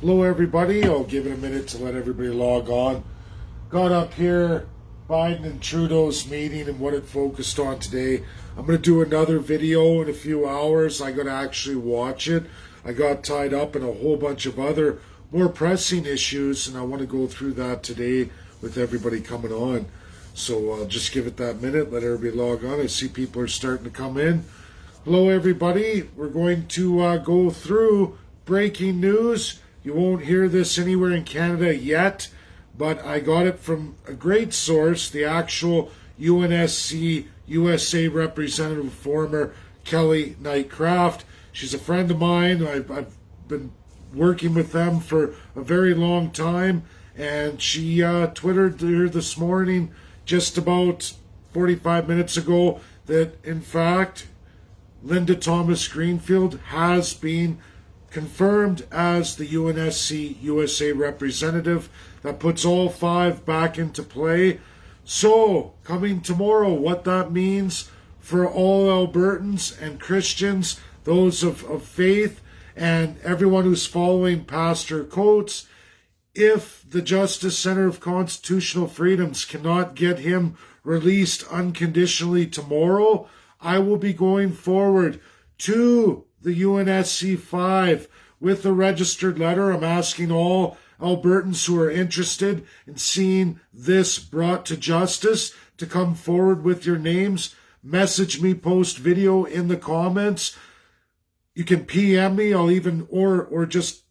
Hello everybody, I'll give it a minute to let everybody log on. Got up here Biden and Trudeau's meeting and what it focused on today. I'm going to do another video in a few hours. I got to actually watch it. I got tied up in a whole bunch of other more pressing issues and I want to go through that today with everybody coming on. So I'll just give it that minute, let everybody log on. I see people are starting to come in. Hello everybody, we're going to go through breaking news. You won't hear this anywhere in Canada yet, but I got it from a great source, the actual UNSC USA representative, former Kelly Knight-Craft. She's a friend of mine. I've been working with them for a very long time, and she twittered here this morning, just about 45 minutes ago, that in fact Linda Thomas Greenfield has been confirmed as the UNSC USA representative. That puts all five back into play. So, coming tomorrow, what that means for all Albertans and Christians, those of faith, and everyone who's following Pastor Coates, if the Justice Center of Constitutional Freedoms cannot get him released unconditionally tomorrow, I will be going forward to the UNSC 5 with a registered letter. I'm asking all Albertans who are interested in seeing this brought to justice to come forward with your names. Message me, post video in the comments. You can PM me, I'll even, or just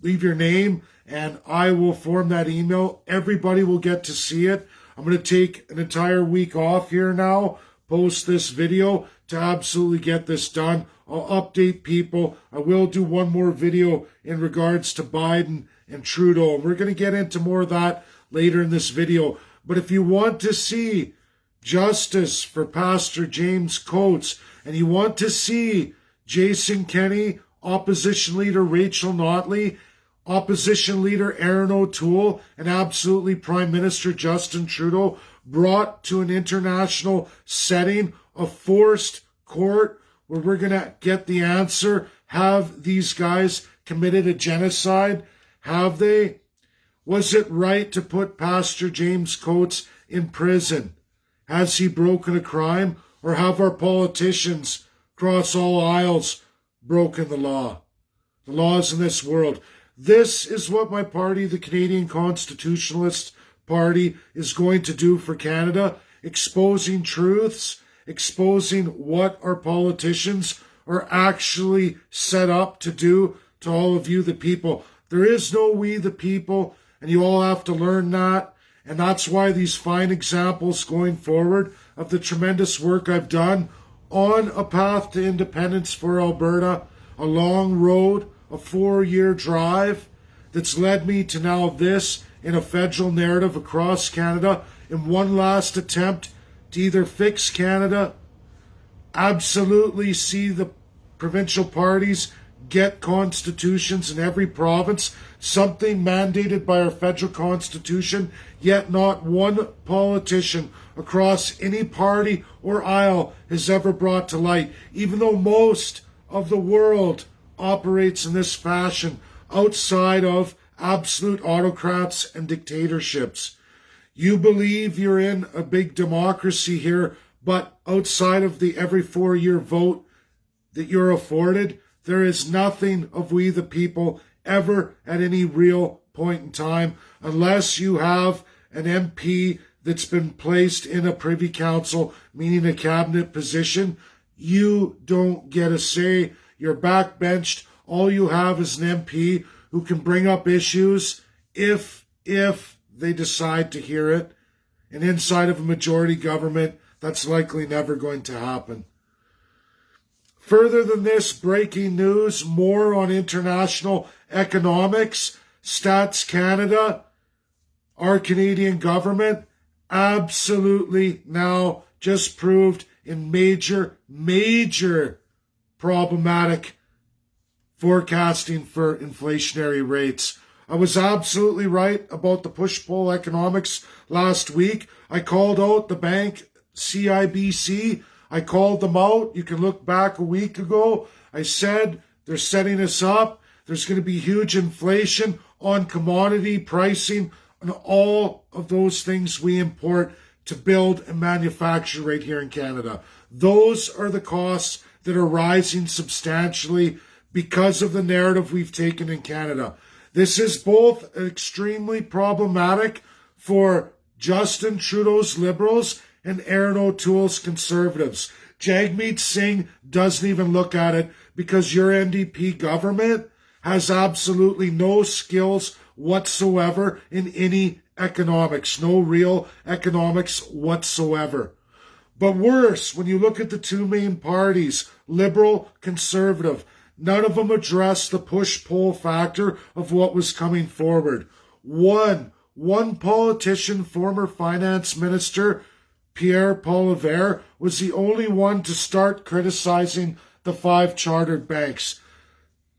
leave your name and I will form that email. Everybody will get to see it. I'm going to take an entire week off here now, post this video to absolutely get this done. I'll update people. I will do one more video in regards to Biden and Trudeau. We're going to get into more of that later in this video. But if you want to see justice for Pastor James Coates and you want to see Jason Kenney, Opposition Leader Rachel Notley, Opposition Leader Aaron O'Toole, and absolutely Prime Minister Justin Trudeau brought to an international setting, a forced court where we're going to get the answer. Have these guys committed a genocide? Have they? Was it right to put Pastor James Coates in prison? Has he broken a crime? Or have our politicians across all aisles broken the law? The laws in this world. This is what my party, the Canadian Constitutionalist Party, is going to do for Canada, exposing truths, exposing what our politicians are actually set up to do to all of you, the people. There is no we, the people, and you all have to learn that. And that's why these fine examples going forward of the tremendous work I've done on a path to independence for Alberta, a long road, a 4-year drive that's led me to now this in a federal narrative across Canada in one last attempt to either fix Canada, absolutely see the provincial parties get constitutions in every province, something mandated by our federal constitution, yet not one politician across any party or aisle has ever brought to light, even though most of the world operates in this fashion outside of absolute autocrats and dictatorships. You believe you're in a big democracy here, but outside of the every 4-year vote that you're afforded, there is nothing of we the people ever at any real point in time, unless you have an MP that's been placed in a privy council, meaning a cabinet position. You don't get a say. You're backbenched. All you have is an MP who can bring up issues if they decide to hear it. And inside of a majority government, that's likely never going to happen. Further than this, breaking news, more on international economics. Stats Canada, our Canadian government, absolutely now just proved in major problematic forecasting for inflationary rates. I was absolutely right about the push-pull economics last week. I called out the bank CIBC. I called them out. You can look back a week ago. I said they're setting us up. There's going to be huge inflation on commodity pricing and all of those things we import to build and manufacture right here in Canada. Those are the costs that are rising substantially because of the narrative we've taken in Canada. This is both extremely problematic for Justin Trudeau's Liberals and Aaron O'Toole's Conservatives. Jagmeet Singh doesn't even look at it because your NDP government has absolutely no skills whatsoever in any economics, no real economics whatsoever. But worse, when you look at the two main parties, Liberal, Conservative, none of them address the push-pull factor of what was coming forward. One politician, former finance minister, Pierre Poilievre, was the only one to start criticizing the 5 chartered banks.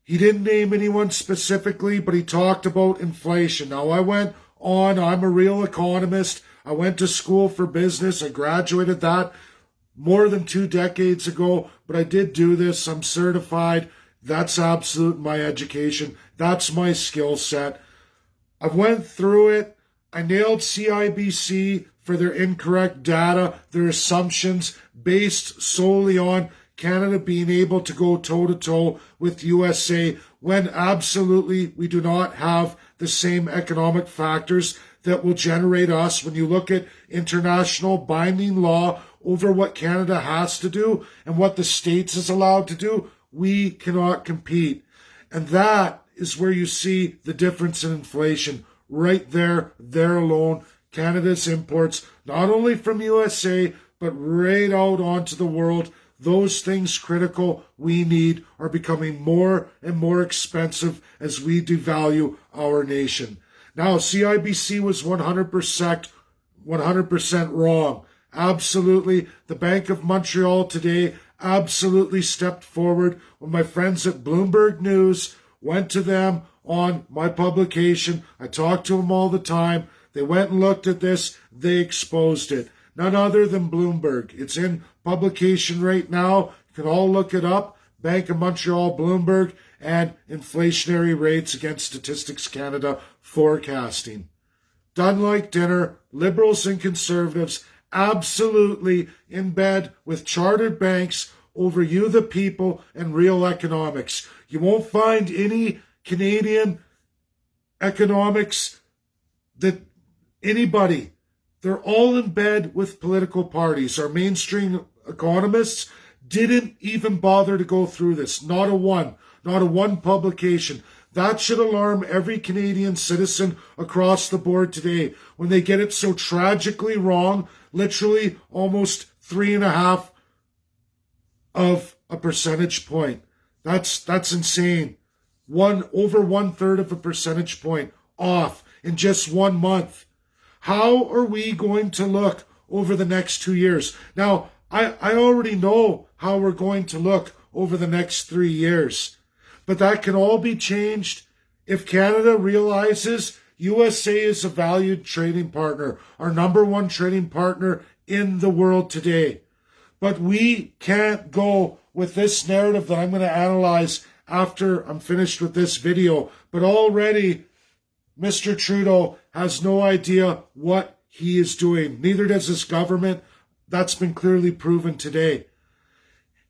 He didn't name anyone specifically, but he talked about inflation. Now, I'm a real economist. I went to school for business. I graduated that more than 2 decades ago, but I did do this. I'm certified. That's absolute my education. That's my skill set. I went through it. I nailed CIBC for their incorrect data, their assumptions based solely on Canada being able to go toe-to-toe with USA when absolutely we do not have the same economic factors that will generate us. When you look at international binding law over what Canada has to do and what the States is allowed to do, we cannot compete. And that is where you see the difference in inflation. Right there alone, Canada's imports, not only from USA, but right out onto the world, those things critical we need are becoming more and more expensive as we devalue our nation. Now, CIBC was 100% wrong. Absolutely. The Bank of Montreal today absolutely stepped forward when my friends at Bloomberg News went to them on my publication. I talk to them all the time. They went and looked at this. They exposed it. None other than Bloomberg. It's in publication right now. You can all look it up. Bank of Montreal, Bloomberg, and inflationary rates against Statistics Canada forecasting. Done like dinner. Liberals and Conservatives absolutely in bed with chartered banks over you, the people, and real economics. You won't find any Canadian economics that anybody, they're all in bed with political parties. Our mainstream economists didn't even bother to go through this. Not a one publication. That should alarm every Canadian citizen across the board today when they get it so tragically wrong, literally almost 3.5 of a percentage point. That's insane. Over 1/3 of a percentage point off in just 1 month. How are we going to look over the next 2 years? Now, I already know how we're going to look over the next 3 years. But that can all be changed if Canada realizes USA is a valued trading partner, our #1 trading partner in the world today. But we can't go with this narrative that I'm going to analyze after I'm finished with this video. But already, Mr. Trudeau has no idea what he is doing. Neither does his government. That's been clearly proven today.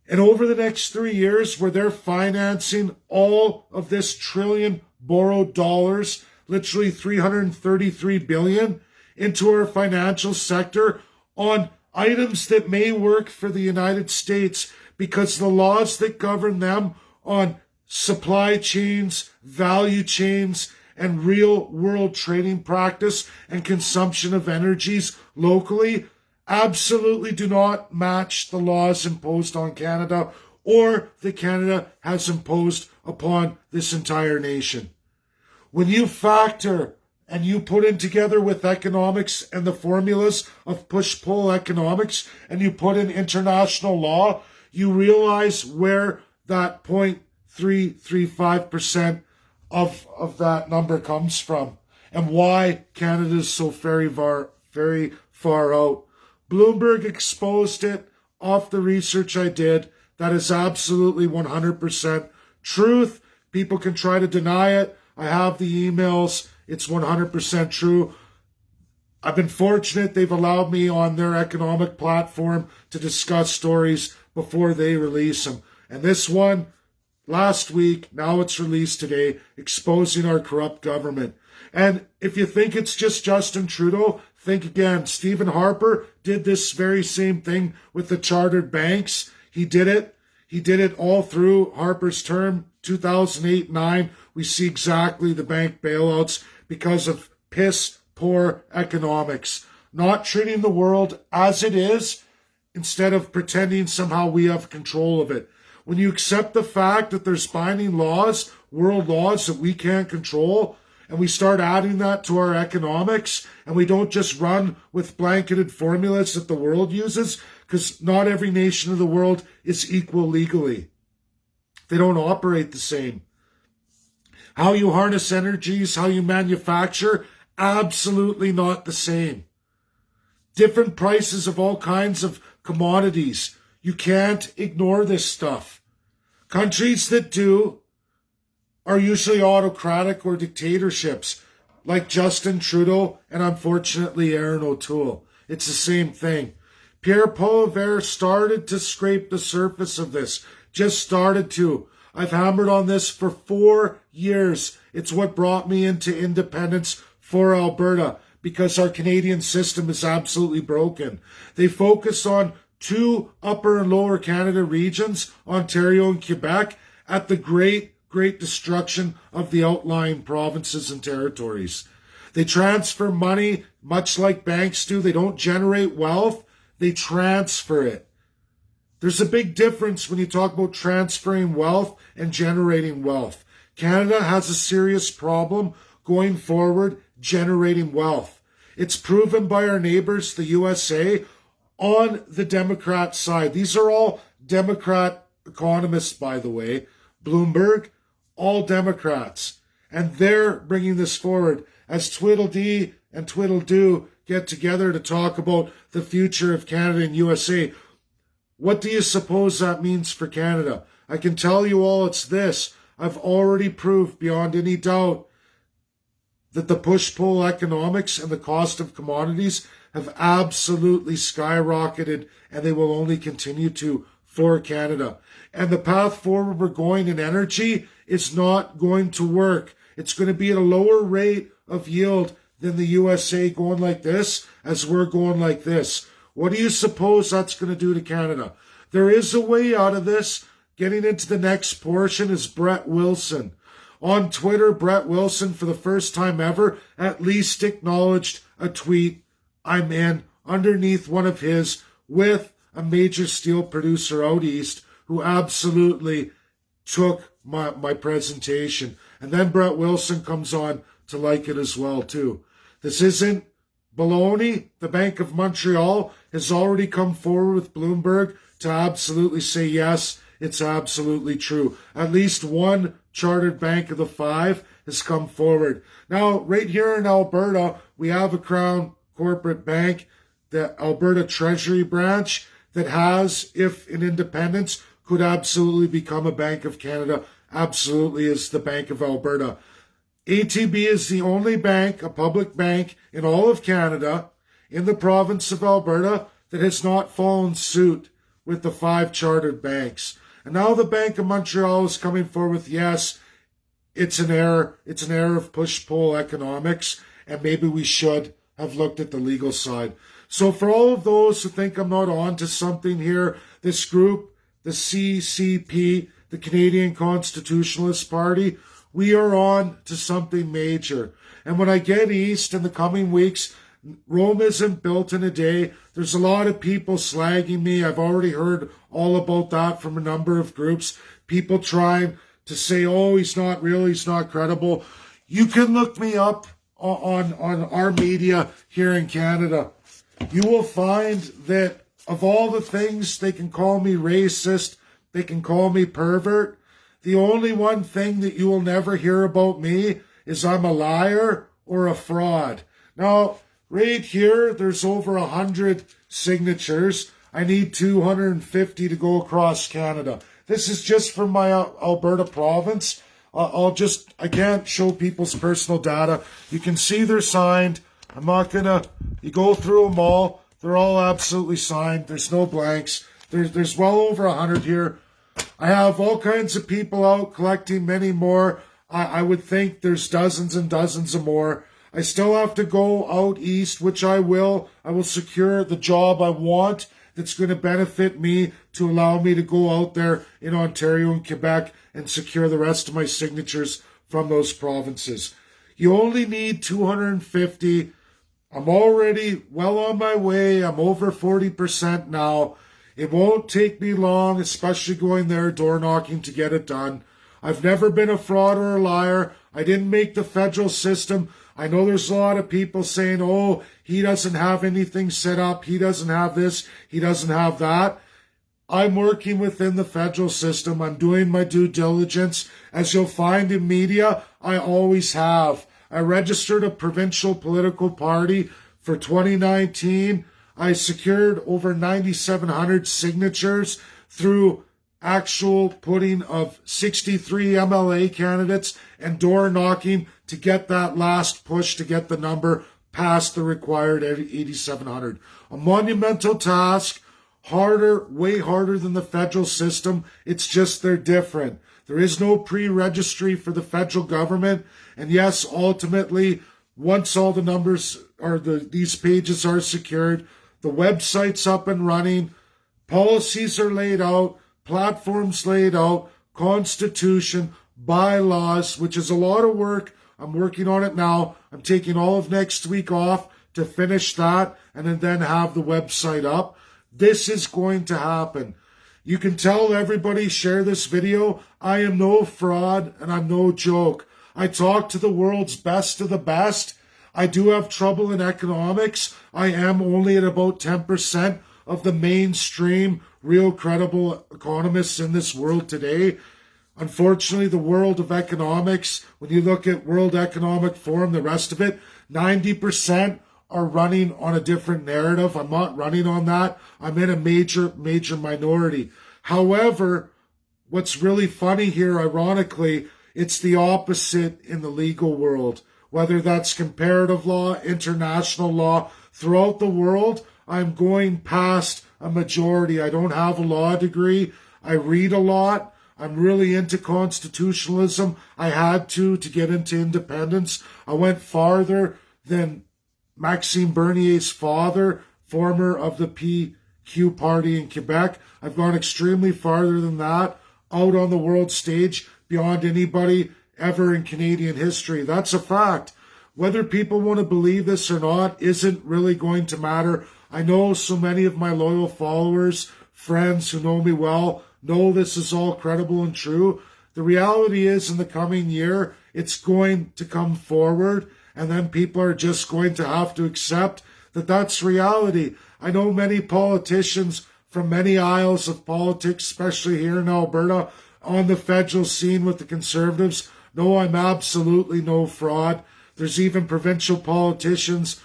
And over the next 3 years, where they're financing all of this trillion borrowed dollars, literally $333 billion, into our financial sector on items that may work for the United States because the laws that govern them on supply chains, value chains, and real world trading practice and consumption of energies locally absolutely do not match the laws imposed on Canada or that Canada has imposed upon this entire nation. When you factor and you put in together with economics and the formulas of push-pull economics and you put in international law, you realize where that 0.335% of that number comes from and why Canada is so very far out. Bloomberg exposed it off the research I did. That is absolutely 100% truth People can try to deny it. I have the emails. It's 100% true. I've been fortunate they've allowed me on their economic platform to discuss stories before they release them. And this one, last week, now it's released today, exposing our corrupt government. And if you think it's just Justin Trudeau, think again. Stephen Harper did this very same thing with the chartered banks. He did it. He did it all through Harper's term, 2008-9. We see exactly the bank bailouts because of piss poor economics. Not treating the world as it is instead of pretending somehow we have control of it. When you accept the fact that there's binding laws, world laws that we can't control, and we start adding that to our economics, and we don't just run with blanketed formulas that the world uses, because not every nation of the world is equal legally. They don't operate the same. How you harness energies, how you manufacture, absolutely not the same. Different prices of all kinds of commodities. You can't ignore this stuff. Countries that do are usually autocratic or dictatorships, like Justin Trudeau and unfortunately Aaron O'Toole. It's the same thing. Pierre Poilievre started to scrape the surface of this, just started to. I've hammered on this for 4 years. It's what brought me into independence for Alberta, because our Canadian system is absolutely broken. They focus on 2 upper and lower Canada regions, Ontario and Quebec, at the great destruction of the outlying provinces and territories. They transfer money, much like banks do. They don't generate wealth, they transfer it. There's a big difference when you talk about transferring wealth and generating wealth. Canada has a serious problem going forward generating wealth. It's proven by our neighbors, the USA, on the Democrat side. These are all Democrat economists, by the way. Bloomberg, all Democrats. And they're bringing this forward as Tweedledee and Tweedledoo get together to talk about the future of Canada and USA. What do you suppose that means for Canada? I can tell you all it's this. I've already proved beyond any doubt that the push-pull economics and the cost of commodities have absolutely skyrocketed, and they will only continue to for Canada. And the path forward we're going in energy is not going to work. It's going to be at a lower rate of yield than the USA going like this as we're going like this. What do you suppose that's going to do to Canada? There is a way out of this. Getting into the next portion is Brett Wilson. On Twitter, Brett Wilson, for the first time ever, at least acknowledged a tweet I'm in underneath one of his with a major steel producer out east who absolutely took my presentation. And then Brett Wilson comes on to like it as well, too. This isn't baloney. The Bank of Montreal has already come forward with Bloomberg to absolutely say, yes, it's absolutely true. At least one chartered bank of the 5 has come forward. Now, right here in Alberta, we have a Crown corporate bank, the Alberta Treasury branch, that has, if in independence, could absolutely become a Bank of Canada, absolutely is the Bank of Alberta. ATB is the only bank, a public bank, in all of Canada, in the province of Alberta, that has not fallen suit with the 5 chartered banks. And now the Bank of Montreal is coming forward with, yes, it's an error. It's an error of push-pull economics, and maybe we should have looked at the legal side. So for all of those who think I'm not on to something here, this group, the CCP, the Canadian Constitutionalist Party, we are on to something major. And when I get east in the coming weeks, Rome isn't built in a day. There's a lot of people slagging me. I've already heard all about that from a number of groups. People trying to say, oh, he's not real, he's not credible. You can look me up on our media here in Canada. You will find that of all the things, they can call me racist, they can call me pervert. The only one thing that you will never hear about me is I'm a liar or a fraud. Now, right here, there's over 100 signatures. I need 250 to go across Canada. This is just from my Alberta province. I can't show people's personal data. You can see they're signed. I'm not gonna, you go through them all. They're all absolutely signed. There's no blanks. There's well over 100 here. I have all kinds of people out collecting many more. I would think there's dozens and dozens of more. I still have to go out east, which I will. I will secure the job I want that's going to benefit me to allow me to go out there in Ontario and Quebec and secure the rest of my signatures from those provinces. You only need 250. I'm already well on my way. I'm over 40% now. It won't take me long, especially going there door knocking to get it done. I've never been a fraud or a liar. I didn't make the federal system. I know there's a lot of people saying, oh, he doesn't have anything set up. He doesn't have this. He doesn't have that. I'm working within the federal system. I'm doing my due diligence. As you'll find in media, I always have. I registered a provincial political party for 2019. I secured over 9,700 signatures through actual putting of 63 MLA candidates and door knocking to get that last push to get the number past the required 8,700. A monumental task, harder, way harder than the federal system. It's just they're different. There is no pre-registry for the federal government. And yes, ultimately, once all the numbers or these pages are secured, the website's up and running, policies are laid out, platforms laid out, constitution, bylaws, which is a lot of work. I'm working on it now. I'm taking all of next week off to finish that and then have the website up. This is going to happen. You can tell everybody, share this video. I am no fraud and I'm no joke. I talk to the world's best of the best. I do have trouble in economics. I am only at about 10% of the mainstream, real credible economists in this world today. Unfortunately, the world of economics, when you look at World Economic Forum, the rest of it, 90% are running on a different narrative. I'm not running on that. I'm in a major minority. However, what's really funny here, ironically, it's the opposite in the legal world. Whether that's comparative law, international law, throughout the world, I'm going past a majority. I don't have a law degree. I read a lot. I'm really into constitutionalism. I had to get into independence. I went farther than Maxime Bernier's father, former of the PQ party in Quebec. I've gone extremely farther than that, out on the world stage, beyond anybody ever in Canadian history. That's a fact. Whether people want to believe this or not isn't really going to matter. I know so many of my loyal followers, friends who know me well, know this is all credible and true. The reality is, in the coming year, it's going to come forward, and then people are just going to have to accept that that's reality. I know many politicians from many aisles of politics, especially here in Alberta, on the federal scene with the Conservatives. No, I'm absolutely no fraud. There's even provincial politicians,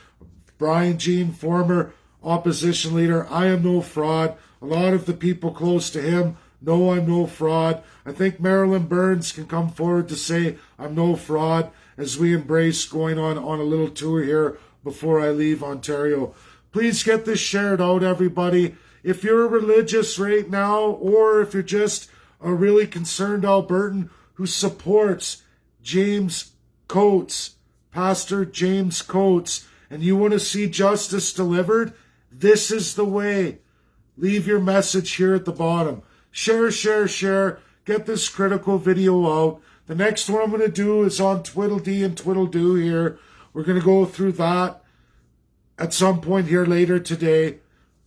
Brian Jean, former opposition leader. I am no fraud. A lot of the people close to him know I'm no fraud. I think Marilyn Burns can come forward to say I'm no fraud as we embrace going on a little tour here before I leave Ontario. Please get this shared out, everybody. If you're religious right now, or if you're just a really concerned Albertan who supports James Coates, Pastor James Coates, and you want to see justice delivered, this is the way. Leave your message here at the bottom. Share, share, share. Get this critical video out. The next one I'm going to do is on Twiddledee and Twiddledoo here. We're going to go through that at some point here later today.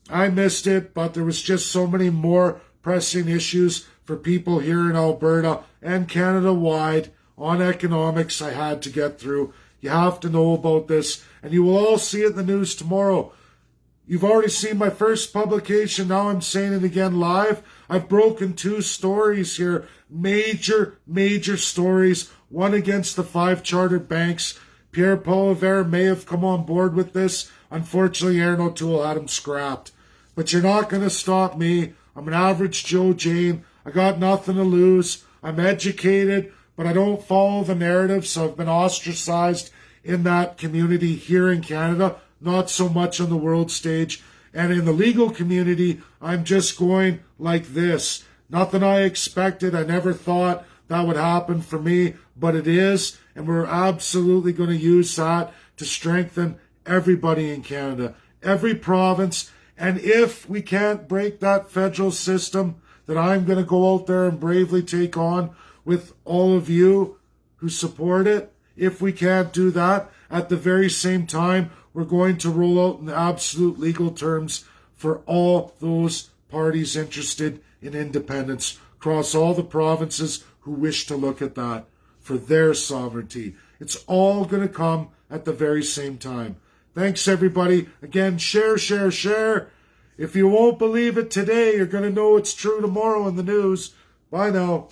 I missed it, but there was just so many more pressing issues for people here in Alberta and Canada-wide on economics I had to get through. You have to know about this, and you will all see it in the news tomorrow. You've already seen my first publication. Now I'm saying it again live. I've broken 2 stories here. Major stories. One against the 5 chartered banks. Pierre Poilievre may have come on board with this. Unfortunately, Aaron O'Toole had him scrapped. But you're not going to stop me. I'm an average Joe Jane. I got nothing to lose. I'm educated. but I don't follow the narrative, so I've been ostracized in that community here in Canada, not so much on the world stage. And in the legal community, I'm just going like this. Nothing I expected. I never thought that would happen for me, but it is, and we're absolutely going to use that to strengthen everybody in Canada, every province. And if we can't break that federal system that I'm going to go out there and bravely take on with all of you who support it, if we can't do that, at the very same time, we're going to roll out in absolute legal terms for all those parties interested in independence across all the provinces who wish to look at that for their sovereignty. It's all going to come at the very same time. Thanks, everybody. Again, share, share, share. If you won't believe it today, you're going to know it's true tomorrow in the news. Bye now.